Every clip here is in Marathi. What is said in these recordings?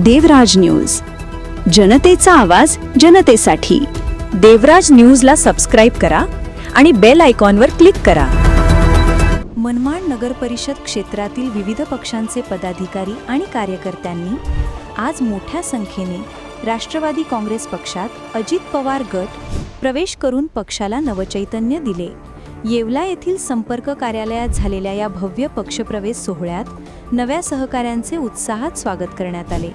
देवराज न्यूज, जनतेचा आवाज जनतेसाठी। देवराज न्यूजला सबस्क्राईब करा आणि बेल आयकॉनवर क्लिक करा। मनमाड नगर परिषद क्षेत्रातील विविध पक्षांचे पदाधिकारी आणि कार्यकर्त्यांनी आज मोठ्या संख्येने राष्ट्रवादी काँग्रेस पक्षात अजित पवार गट प्रवेश करून पक्षाला नवचैतन्य दिले। येवला येथील संपर्क कार्यालयात झालेल्या या भव्य पक्षप्रवेश सोहळ्यात नव्या सहकाऱ्यांचे उत्साहात स्वागत करण्यात आले।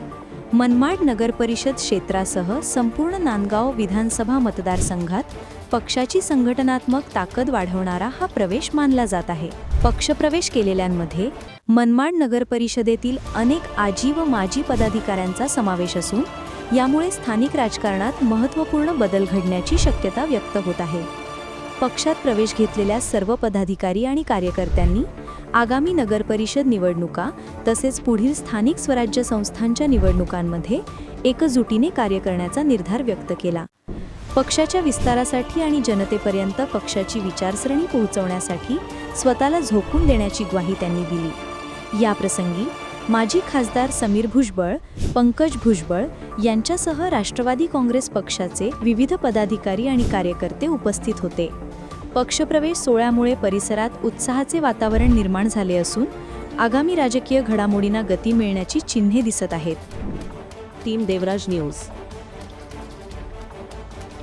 मनमाड नगर परिषद क्षेत्रासह संपूर्ण नांदगाव विधानसभा मतदारसंघात पक्षाची संघटनात्मक ताकद वाढवणारा हा प्रवेश मानला जात आहे। पक्षप्रवेश केलेल्यांमध्ये मनमाड नगर परिषदेतील अनेक आजी व माजी पदाधिकाऱ्यांचा समावेश असून यामुळे स्थानिक राजकारणात महत्त्वपूर्ण बदल घडण्याची शक्यता व्यक्त होत आहे। पक्षात प्रवेश घेतलेल्या सर्व पदाधिकारी आणि कार्यकर्त्यांनी आगामी नगर परिषद निवडणुका तसेच पुढील स्थानिक स्वराज्य संस्थांच्या निवडणुकांमध्ये एकजुटीने कार्य करण्याचा निर्धार व्यक्त केला। पक्षाच्या विस्तारासाठी आणि जनतेपर्यंत पक्षाची विचारसरणी पोहोचवण्यासाठी स्वतःला झोकून देण्याची ग्वाही त्यांनी दिली। या प्रसंगी माजी खासदार समीर भुजबळ, पंकज भुजबळ यांच्यासह राष्ट्रवादी काँग्रेस पक्षाचे विविध पदाधिकारी आणि कार्यकर्ते उपस्थित होते। पक्षप्रवेश सोहळ्यामुळे परिसरात उत्साहाचे वातावरण निर्माण झाले असून आगामी राजकीय घडामोडींना गती मिळण्याची चिन्हे दिसत आहेत। टीम देवराज न्यूज।